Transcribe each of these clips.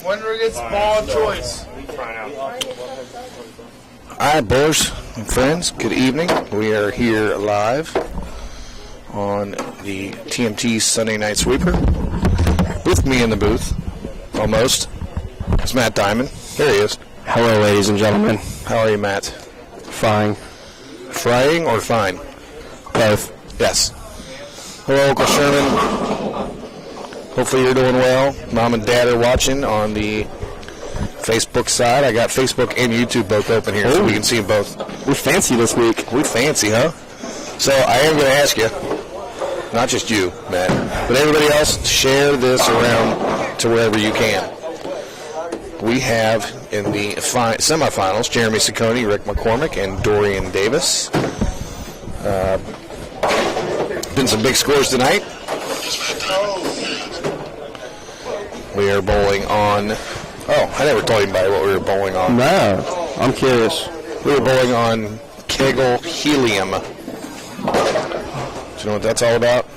Winner gets ball choice. All right, boys and friends, good evening. We are here live on the TMT Sunday Night Sweeper. With me in the booth, almost, is Matt Diamond. There he is. Hello, ladies and gentlemen. How are you, Matt? Fine. Frying or fine? Both. Yes. Hello, Uncle Sherman. Hopefully you're doing well. Mom and Dad are watching on the Facebook side. I got Facebook and YouTube both open here, so we can see them both. We're fancy this week. We fancy, huh? So I am going to ask you, not just you, Matt, but everybody else, share this around to wherever you can. We have in the semifinals Jeremy Ciccone, Rick McCormick, and Dorian Davis. Been some big scores tonight. We are bowling on... Oh, I never told anybody what we were bowling on. No, I'm curious. We were bowling on Kegel Helium. Do you know what that's all about?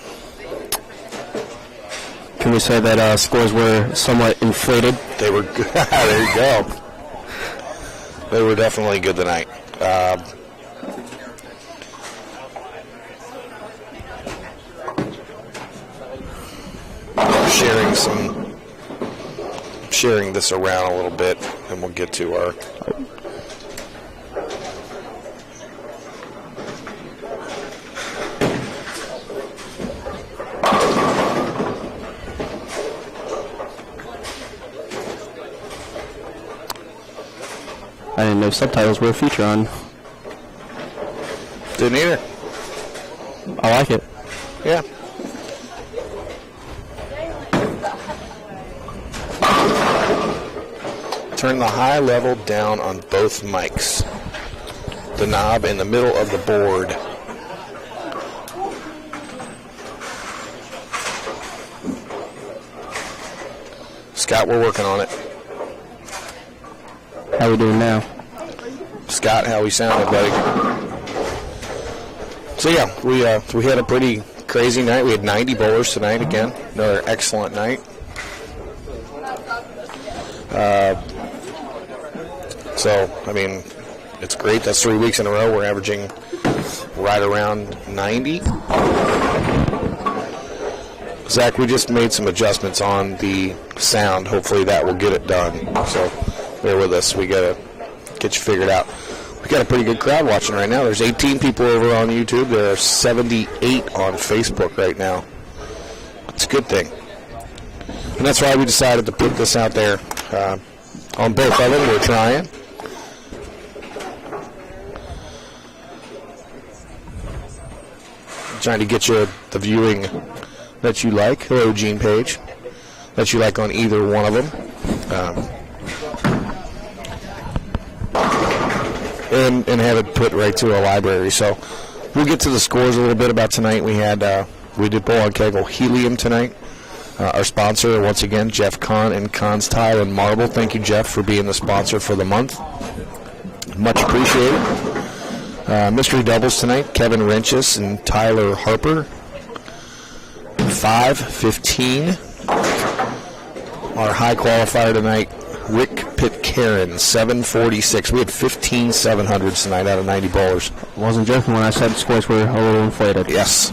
Can we say that scores were somewhat inflated? They were good. There you go. They were definitely good tonight. Sharing this around a little bit, and we'll get to our... I didn't know subtitles were a feature on. Didn't either. I like it. Yeah. Turn the high level down on both mics. The knob in the middle of the board. Scott, we're working on it. How we doing now? Scott, how we sounded, buddy? So yeah, we had a pretty crazy night. We had 90 bowlers tonight again. Another excellent night. So, I mean, it's great. That's 3 weeks in a row. We're averaging right around 90. Zach, we just made some adjustments on the sound. Hopefully that will get it done. So, bear with us. We got to get you figured out. We got a pretty good crowd watching right now. There's 18 people over on YouTube. There are 78 on Facebook right now. It's a good thing. And that's why we decided to put this out there on both of them. We're trying. Trying to get you the viewing that you like. Hello, Gene Page. That you like on either one of them. And have it put right to a library. So we'll get to the scores a little bit about tonight. We did bowl on Kegel Helium tonight. Our sponsor, once again, Jeff Kahn and Kahn's Tile and Marble. Thank you, Jeff, for being the sponsor for the month. Much appreciated. Mystery doubles tonight, Kevin Renches and Tyler Harper. 5-15. Our high qualifier tonight, Rick Pitcairn, 746. We had 15 700s tonight out of 90 bowlers. Wasn't joking when I said scores were a little inflated. Yes.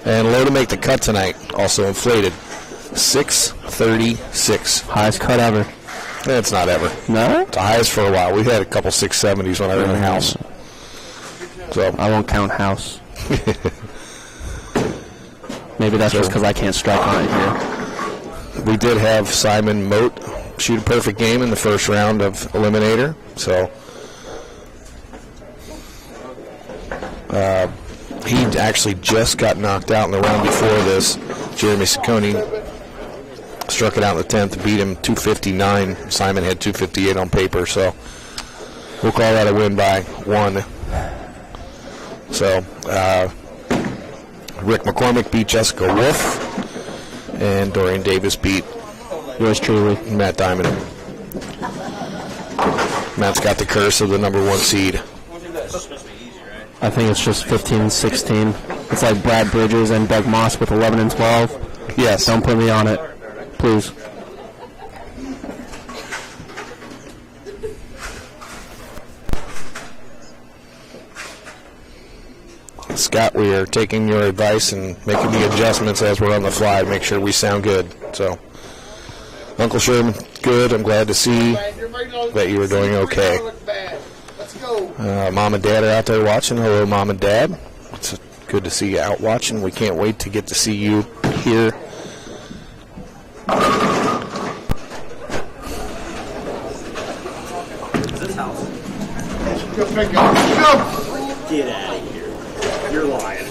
And low to make the cut tonight, also inflated. 636. Highest cut ever. It's not ever. No? It's the highest for a while. We had a couple 670s when I was in the house. So I won't count house. Maybe that's just because I can't strike on it here. We did have Simon Moat shoot a perfect game in the first round of Eliminator. So he actually just got knocked out in the round before this. Jeremy Ciccone struck it out in the 10th, beat him 259. Simon had 258 on paper, so we'll call that a win by 1. So Rick McCormick beat Jessica Wolf, and Dorian Davis beat yours truly, Matt Diamond. Matt's got the curse of the number 1 seed. I think it's just 15-16. It's like Brad Bridges and Doug Moss with 11 and 12. Yes. Don't put me on it, please. Scott, we are taking your advice and making the adjustments as we're on the fly to make sure we sound good. So, Uncle Sherman, good. I'm glad to see that you were doing okay. Mom and Dad are out there watching. Hello, Mom and Dad. It's good to see you out watching. We can't wait to get to see you here. Get out of here. You're lying.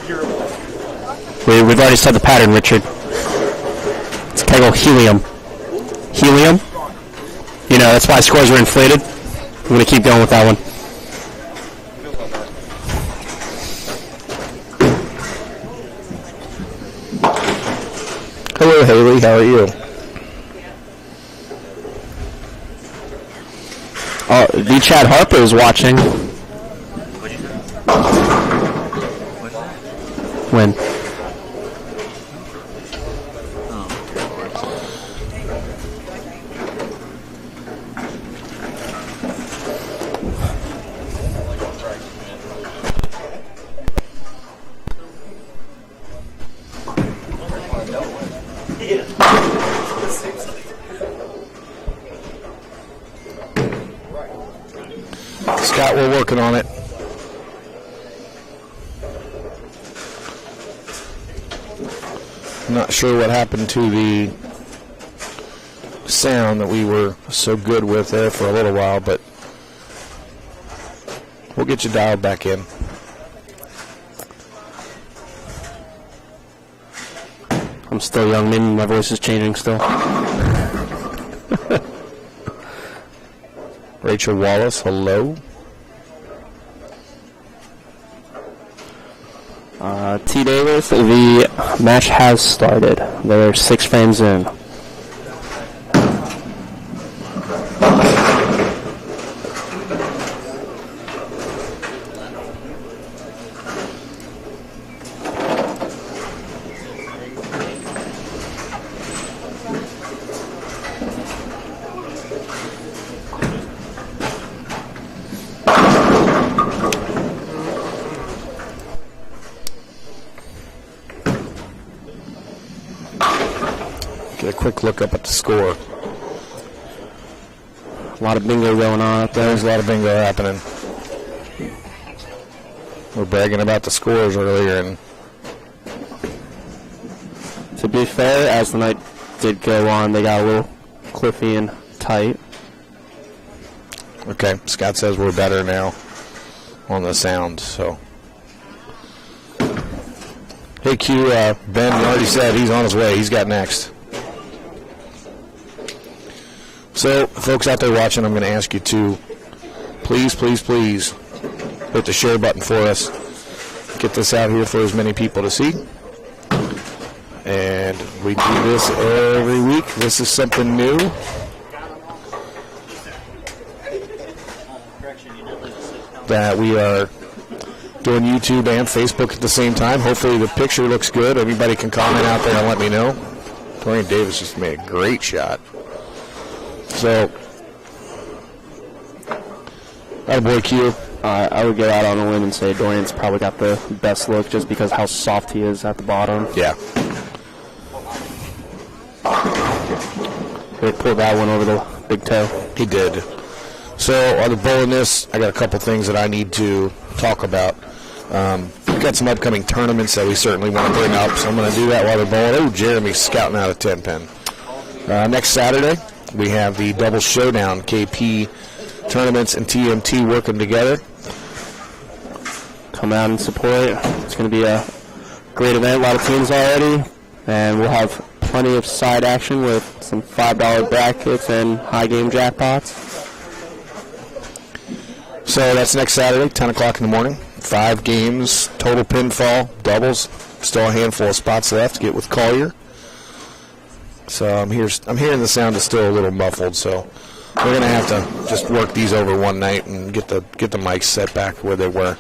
You're lying. We've already said the pattern, Richard. It's Kegel helium. Helium? You know, that's why scores are inflated. I'm going to keep going with that one. Hello, Haley. How are you? The Chad Harper is watching. When? Scott, we're working on it. I'm not sure what happened to the sound that we were so good with there for a little while, but we'll get you dialed back in. I'm still young. Maybe my voice is changing still. Rachel Wallace, hello. T. Davis, the match has started. They're 6 frames in. Get a quick look up at the score. A lot of bingo going on up there. There's a lot of bingo happening. We're bragging about the scores earlier, and To be fair, as the night did go on, they got a little cliffy and tight. okay, Scott says we're better now on the sound, so. Hey, Q, Ben already said he's on his way. He's got next. So, folks out there watching, I'm going to ask you to please, please, please hit the share button for us. Get this out here for as many people to see. And we do this every week. This is something new. That we are doing YouTube and Facebook at the same time. Hopefully the picture looks good. Anybody can comment out there and let me know. Dorian Davis just made a great shot. So, attaboy Q. I would go out on a limb and say Dorian's probably got the best look just because how soft he is at the bottom. Yeah. They pulled that one over the big toe. He did. So, on the bowling this, I got a couple things that I need to talk about. We've got some upcoming tournaments that we certainly want to bring up, so I'm going to do that while they're bowling. Oh, Jeremy's scouting out a 10-pin. Next Saturday, we have the Double Showdown, KP Tournaments and TMT working together. Come out and support. It's going to be a great event. A lot of teams already, and we'll have plenty of side action with some $5 brackets and high game jackpots. So that's next Saturday, 10 o'clock in the morning. 5 games, total pinfall, doubles. Still a handful of spots left to get with Collier. So I'm hearing the sound is still a little muffled, so we're going to have to just work these over one night and get the mics set back where they were.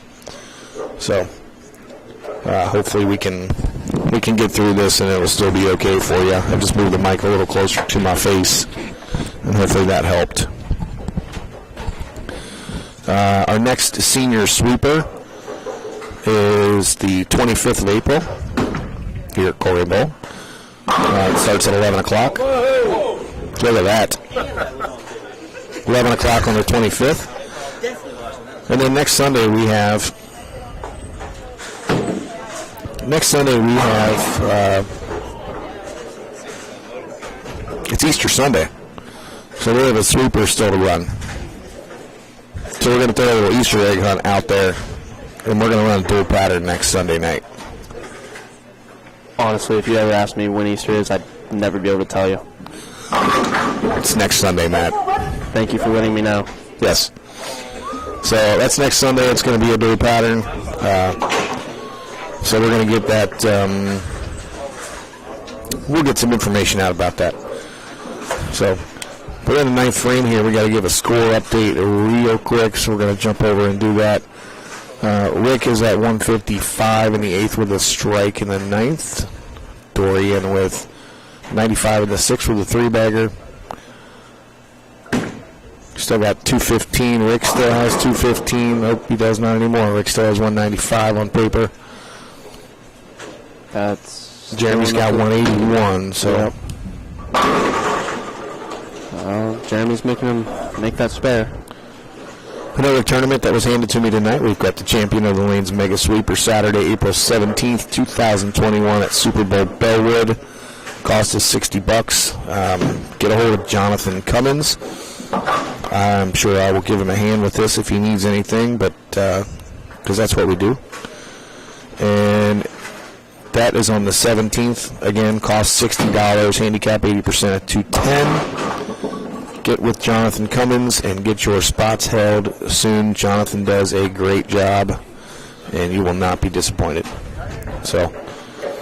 So hopefully we can get through this and it will still be okay for you. I just moved the mic a little closer to my face, and hopefully that helped. Our next senior sweeper is the 25th of April here at Corey Bowl. It starts at 11 o'clock. Look at that. 11 o'clock on the 25th. And then next Sunday we have it's Easter Sunday. So we have a sweeper still to run. So we're going to throw a little Easter egg hunt out there, and we're going to run a dual pattern next Sunday night. Honestly, if you ever asked me when Easter is, I'd never be able to tell you. It's next Sunday, Matt. Thank you for letting me know. Yes. So that's next Sunday. It's going to be a dual pattern. So we're going to get that. We'll get some information out about that. So we're in the ninth frame here. We got to give a score update real quick. So we're going to jump over and do that. Rick is at 155 in the eighth with a strike in the ninth. Dorian with 95 in the sixth with a three-bagger. Still got 215. Rick still has 215. Nope, he does not anymore. Rick still has 195 on paper. That's Jeremy's got 181. So Jeremy's making him make that spare. another tournament that was handed to me tonight. We've got the champion of the lanes Mega Sweeper Saturday, April 17th, 2021 at Super Bowl Bellwood. Cost us $60. Get a hold of Jonathan Cummins. I'm sure I will give him a hand with this if he needs anything, but because that's what we do. And that is on the 17th. Again, cost $60. Handicap 80% at 210. Get with Jonathan Cummins and get your spots held soon. Jonathan does a great job, and you will not be disappointed. So,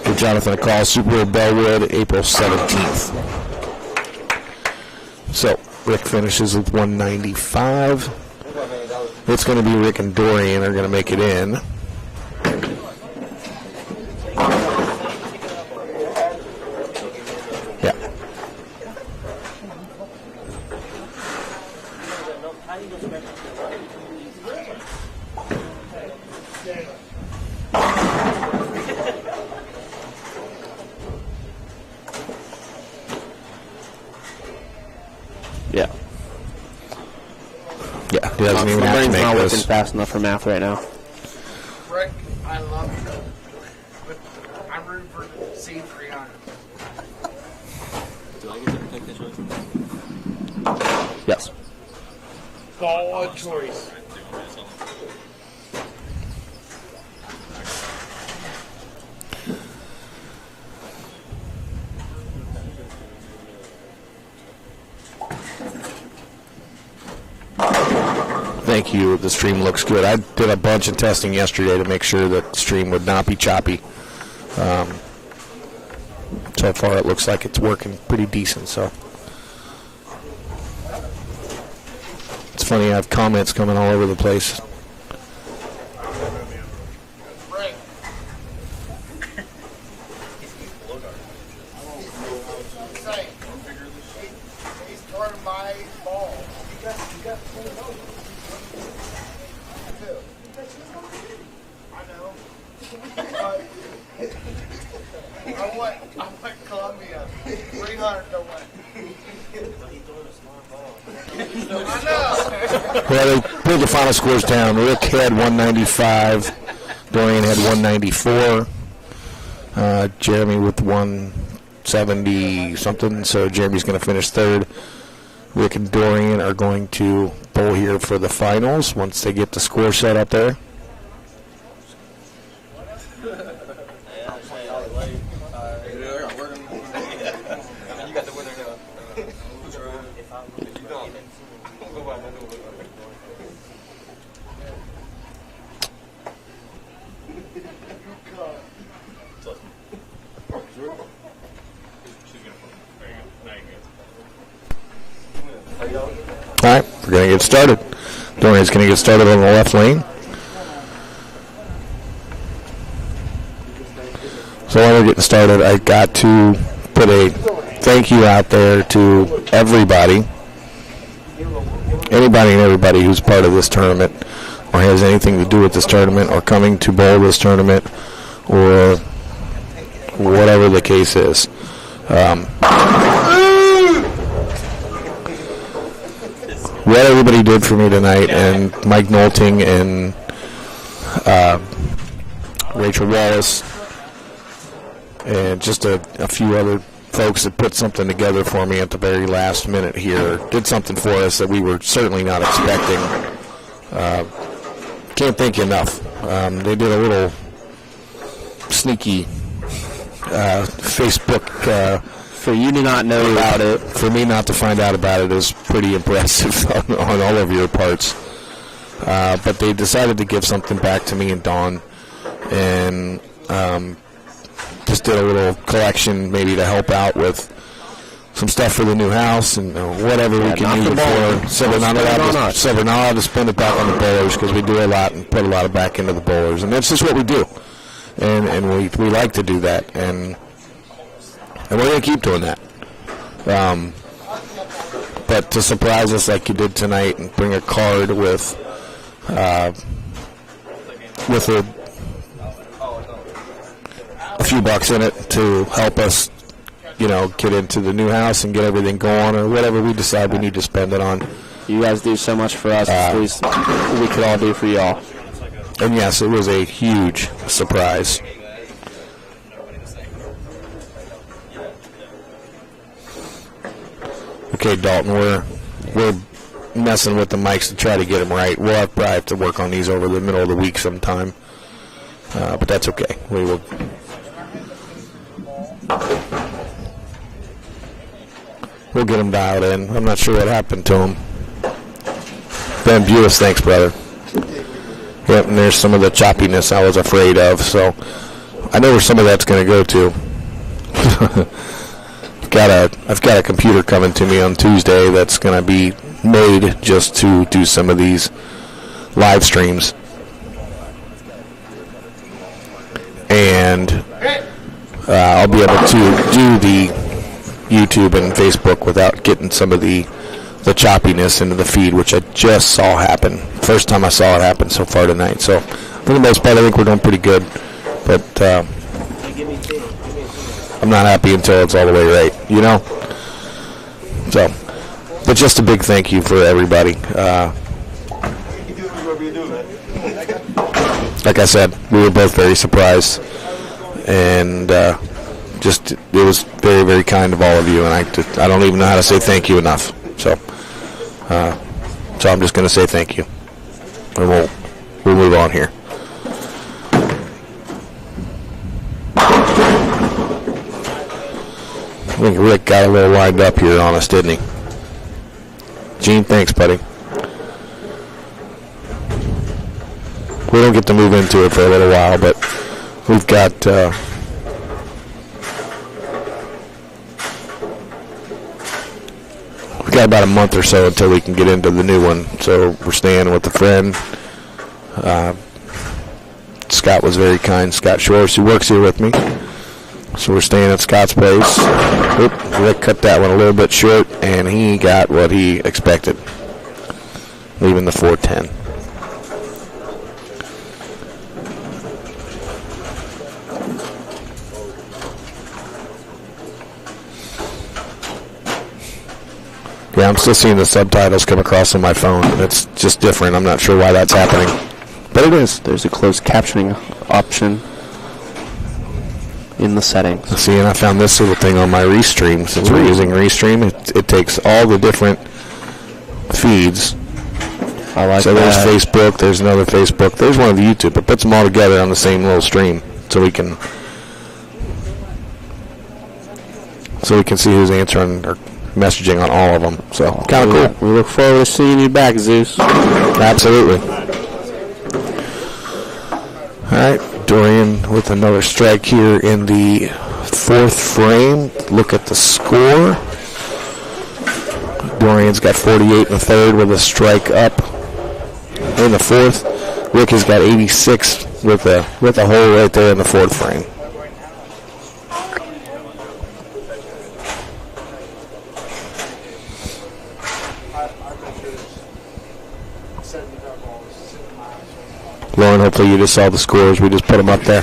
give Jonathan a call. Super Bowl Bellwood, April 17th. So, Rick finishes with 195. It's going to be Rick and Dorian are going to make it in. Yeah. Yeah. Yeah, he doesn't even My have to brain's make not working this. fast enough for math right now. Rick, I love you. But I'm rooting for C300. Yes. Ball of choice. Thank you. The stream looks good. I did a bunch of testing yesterday to make sure that the stream would not be choppy. So far, it looks like it's working pretty decent. So it's funny. I have comments coming all over the place. Rick. Say, he's throwing my ball. I know. I want Columbia. 300 to win. I know. Well, they pulled the final scores down. Rick had 195. Dorian had 194. Jeremy with 170 something. So Jeremy's going to finish third. Rick and Dorian are going to bowl here for the finals once they get the score set up there. All right, we're going to get started. Dorian's going to get started on the left lane. So while we're getting started, I got to put a thank you out there to anybody and everybody who's part of this tournament. or has anything to do with this tournament or coming to bowl this tournament or whatever the case is. What everybody did for me tonight, and Mike Nolting and Rachel Wallace and just a few other folks that put something together for me at the very last minute here, did something for us that we were certainly not expecting. Can't thank you enough. They did a little sneaky Facebook. For you to not know about it. For me not to find out about it is pretty impressive on all of your parts. But they decided to give something back to me and Dawn, and just did a little collection maybe to help out with some stuff for the new house and whatever we can use it for. So we're not allowed to spend it back on the bowlers because we do a lot and put a lot of back into the bowlers, and that's just what we do. And we like to do that, and we're going to keep doing that. But to surprise us like you did tonight and bring a card with a few bucks in it to help us, get into the new house and get everything going or whatever we decide we need to spend it on. You guys do so much for us. It's the least we could all do for y'all. And yes, it was a huge surprise. Okay, Dalton, we're messing with the mics to try to get them right. We'll probably have to work on these over the middle of the week sometime, but that's okay. We will. We'll get them dialed in. I'm not sure what happened to them. Ben Buis, thanks, brother. Yep, and there's some of the choppiness I was afraid of, so I know where some of that's going to go to. I've got a computer coming to me on Tuesday that's going to be made just to do some of these live streams. And I'll be able to do the YouTube and Facebook without getting some of the choppiness into the feed, which I just saw happen. First time I saw it happen so far tonight. So for the most part, I think we're doing pretty good. But I'm not happy until it's all the way right, So, but just a big thank you for everybody. Like I said, we were both very surprised, and it was very, very kind of all of you, and I don't even know how to say thank you enough. So I'm just going to say thank you, and we'll move on here. I think Rick got a little lined up here on us, didn't he? Gene, thanks, buddy. We don't get to move into it for a little while, but we've got about a month or so until we can get into the new one. So we're staying with a friend. Scott was very kind. Scott Shores, who works here with me. So we're staying at Scott's place. Rick cut that one a little bit short, and he got what he expected, leaving the 410. Yeah, I'm still seeing the subtitles come across on my phone. It's just different. I'm not sure why that's happening, but it is. There's a closed captioning option in the settings. See, and I found this little thing on my Restream. Since we're using Restream, it takes all the different feeds. I like so that. There's Facebook, there's another Facebook, there's one of the YouTube. It puts them all together on the same little stream, so we can see who's answering or messaging on all of them. So kind of cool. We look forward to seeing you back, Zeus. Absolutely. All right. Dorian with another strike here in the fourth frame. Look at the score. Dorian's got 48 in the third with a strike up in the fourth. Rick has got 86 with a hole right there in the fourth frame. hopefully you just saw the scores. We just put them up there.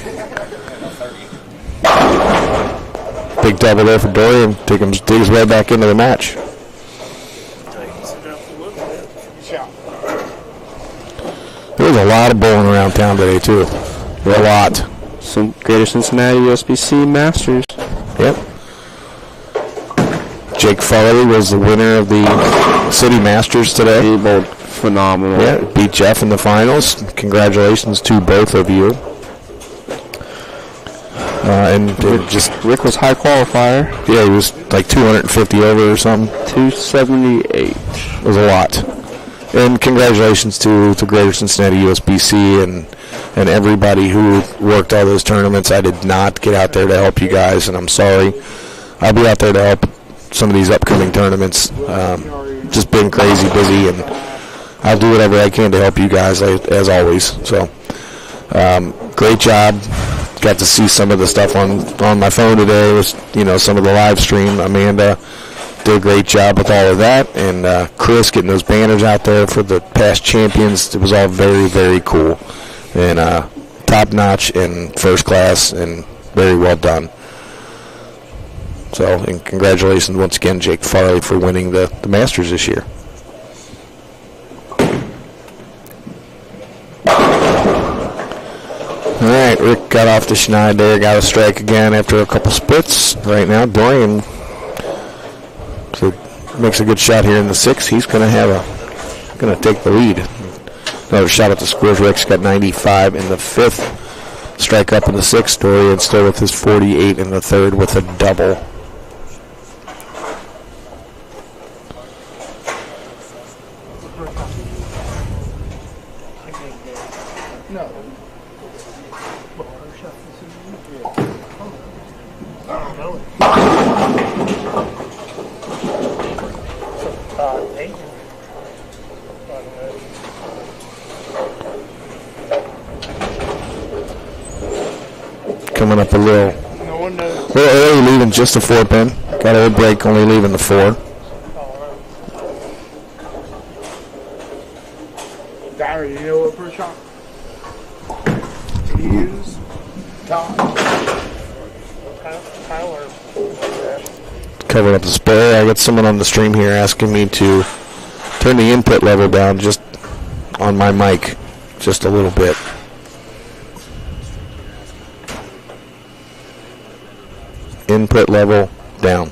Big double there for Dorian. Take his way back into the match. There was a lot of bowling around town today, too. A lot. Some Greater Cincinnati USBC Masters. Yep. Jake Farley was the winner of the City Masters today. He bowled phenomenal. Yeah, beat Jeff in the finals. Congratulations to both of you. And Rick was high qualifier. Yeah, he was like 250 over or something. 278. It was a lot. And congratulations to Greater Cincinnati USBC and everybody who worked all those tournaments. I did not get out there to help you guys, and I'm sorry. I'll be out there to help some of these upcoming tournaments. Just been crazy busy, and I'll do whatever I can to help you guys, as always. So, great job. Got to see some of the stuff on my phone today. It was, some of the live stream. Amanda did a great job with all of that, and Chris getting those banners out there for the past champions. It was all very, very cool, and top notch and first class, and very well done. So, and congratulations once again, Jake Farley, for winning the Masters this year. All right, Rick got off the schneid there, got a strike again after a couple splits. Right now, Dorian makes a good shot here in the sixth. He's going to take the lead. Another shot at the scores. Rick's got 95 in the fifth. Strike up in the sixth. Dorian still with his 48 in the third with a double. Coming up a little early, leaving just a 4-pin. Got a break, only leaving the 4. Barry, you know what per shot? Use Tyler. Covering up the spare. I got someone on the stream here asking me to turn the input level down just on my mic, just a little bit. Input level down.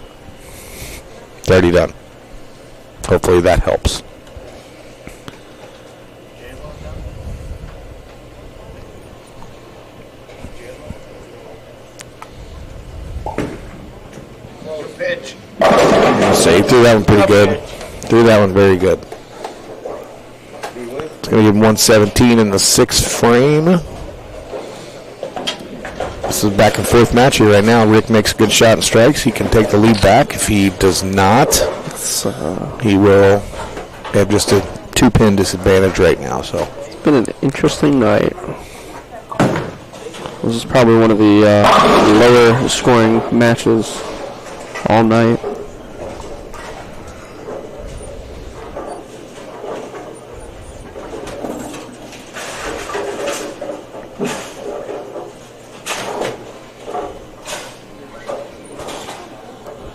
It's already done. Hopefully that helps. Pitch. So he threw that one pretty good. Threw that one very good. It's going to give him 117 in the sixth frame. This is a back and forth match here right now. Rick makes a good shot and strikes. He can take the lead back. If he does not, he will have just a 2-pin disadvantage right now. So it's been an interesting night. This is probably one of the lower scoring matches all night.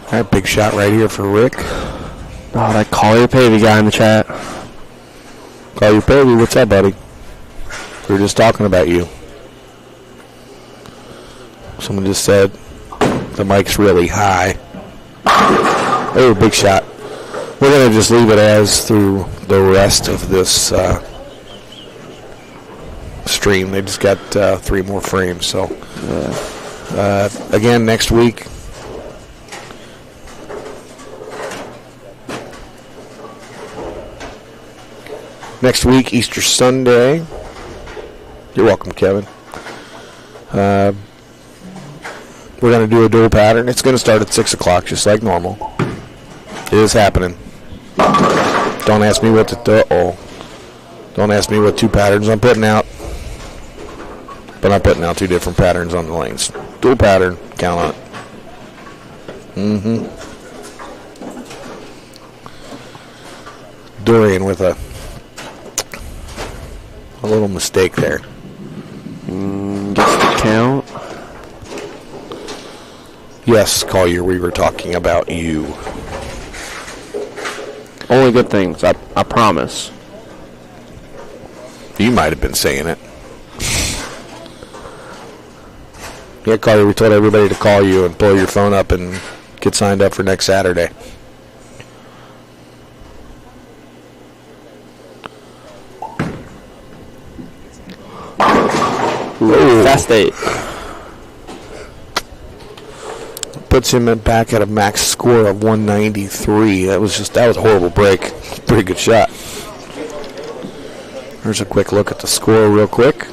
All right, big shot right here for Rick. Oh, that Collier Pavey guy in the chat. Collier Pavey, what's up, buddy? We were just talking about you. Someone just said the mic's really high. Oh, big shot. We're going to just leave it as through the rest of this stream. They just got 3 more frames. So, again, next week. Next week, Easter Sunday. You're welcome, Kevin. We're going to do a dual pattern. It's going to start at 6 o'clock, just like normal. It is happening. Don't ask me what Don't ask me what 2 patterns I'm putting out. But I'm putting out 2 different patterns on the lanes. Dual pattern. Count on it. Dorian with a little mistake there. Gets the count. Yes, Collier, we were talking about you. Only good things, I promise. You might have been saying it. Yeah, Collier, we told everybody to call you and pull your phone up and get signed up for next Saturday. Ooh, fast 8. Puts him back at a max score of 193. That was a horrible break. Pretty good shot. There's a quick look at the score real quick.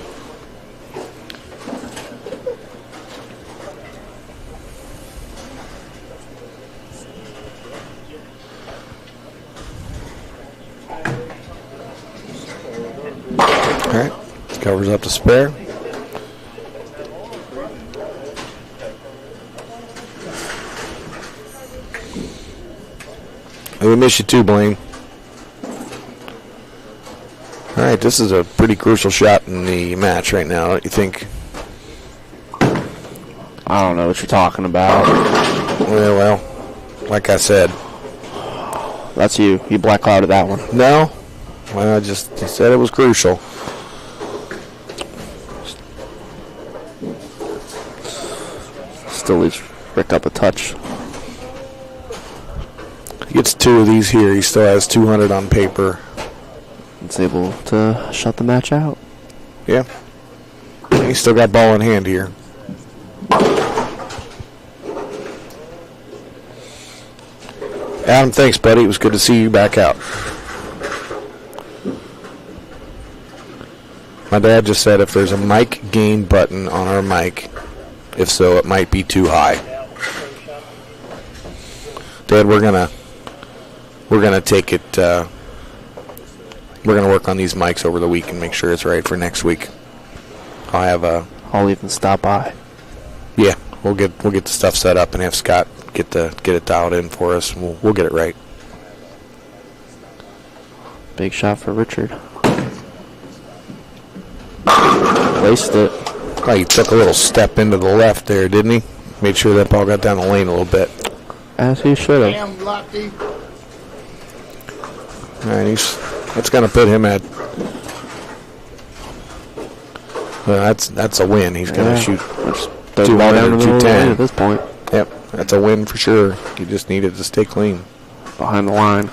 All right, covers up to spare. We miss you too, Blaine. All right, this is a pretty crucial shot in the match right now, don't you think? I don't know what you're talking about. Well, like I said. That's you. You black clouded that one. No? Well, I just said it was crucial. Still leaves Rick up a touch. He gets 2 of these here. He still has 200 on paper. It's able to shut the match out. Yeah. He's still got ball in hand here. Adam, thanks, buddy. It was good to see you back out. My dad just said if there's a mic gain button on our mic, if so, it might be too high. Dad, we're gonna take it. We're gonna work on these mics over the week and make sure it's right for next week. I'll even stop by. Yeah, we'll get the stuff set up and have Scott get it dialed in for us. And we'll get it right. Big shot for Richard. Placed it. Oh, he took a little step into the left there, didn't he? Made sure that ball got down the lane a little bit. As he should have. Damn, Lefty. All right, that's going to put him at. Well, that's a win. He's going to shoot Throw the ball down to the middle of the lane 210 at this point. Yep, that's a win for sure. He just needed to stay clean. Behind the line.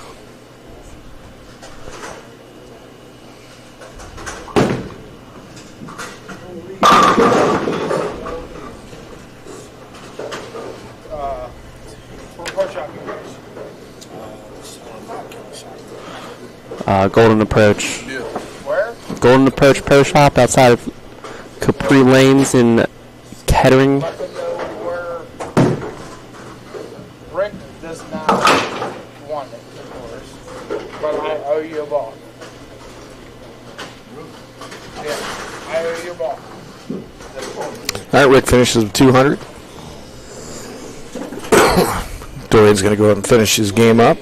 Golden Approach. Where? Golden Approach Pro Shop outside of Capri Lanes in Kettering. Let them know where Rick does not want it, of course. But I owe you a ball. Yeah, I owe you a ball. All right, Rick finishes with 200. Dorian's going to go ahead and finish his game up.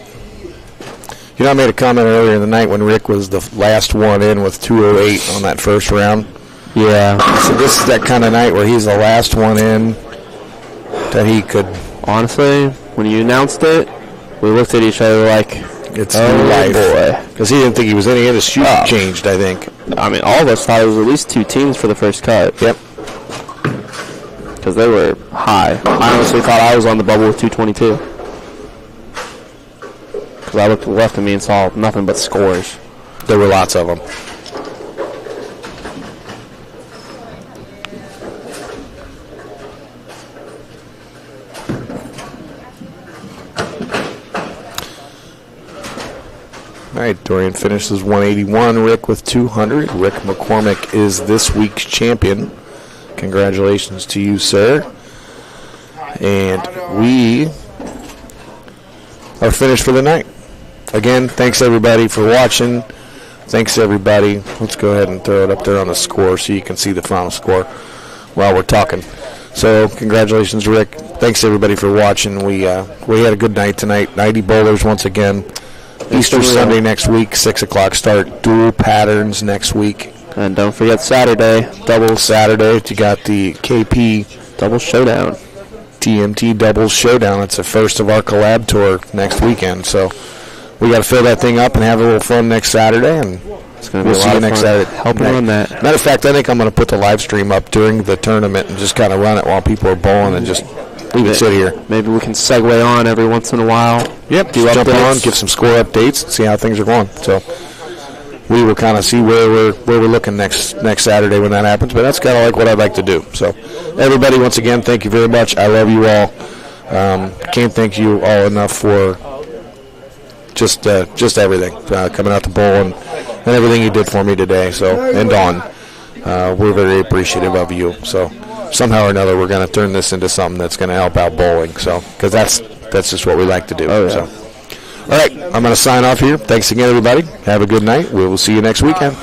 You know, I made a comment earlier in the night when Rick was the last one in with 208 on that first round. Yeah. So this is that kind of night where he's the last one in that he could. Honestly, when you announced it, we looked at each other like, It's oh new life. boy. Because he didn't think he was any of his shoot changed, I think. I mean, all of us thought it was at least 2 teams for the first cut. Yep. Because they were high. I honestly thought I was on the bubble with 222. Because I looked to the left of me and saw nothing but scores. There were lots of them. All right, Dorian finishes 181. Rick with 200. Rick McCormick is this week's champion. Congratulations to you, sir. And we are finished for the night. Again, thanks everybody for watching. Thanks everybody. Let's go ahead and throw it up there on the score so you can see the final score while we're talking. So, congratulations, Rick. Thanks everybody for watching. We had a good night tonight. 90 bowlers once again. Easter Sunday next week, 6 o'clock start. Dual patterns next week. And don't forget Saturday, Double Saturday. You got the KP double showdown. TMT Doubles Showdown. It's the first of our collab tour next weekend. So we got to fill that thing up and have a little fun next Saturday. And It's going to be we'll a see lot you of next fun. Saturday. Helping run that. Matter of fact, I think I'm going to put the live stream up during the tournament and just kind of run it while people are bowling and just leave it sit here. Maybe we can segue on every once in a while. Yep, Do jump updates. on, give some score updates, and see how things are going. So we will kind of see where we're looking next Saturday when that happens. But that's kind of like what I'd like to do. So everybody, once again, thank you very much. I love you all. Can't thank you all enough for just everything, coming out to bowl and everything you did for me today. So, and Dawn, we're very appreciative of you. So somehow or another, we're going to turn this into something that's going to help out bowling. So, because that's just what we like to do. Oh, yeah. So, all right, I'm going to sign off here. Thanks again, everybody. Have a good night. We will see you next weekend.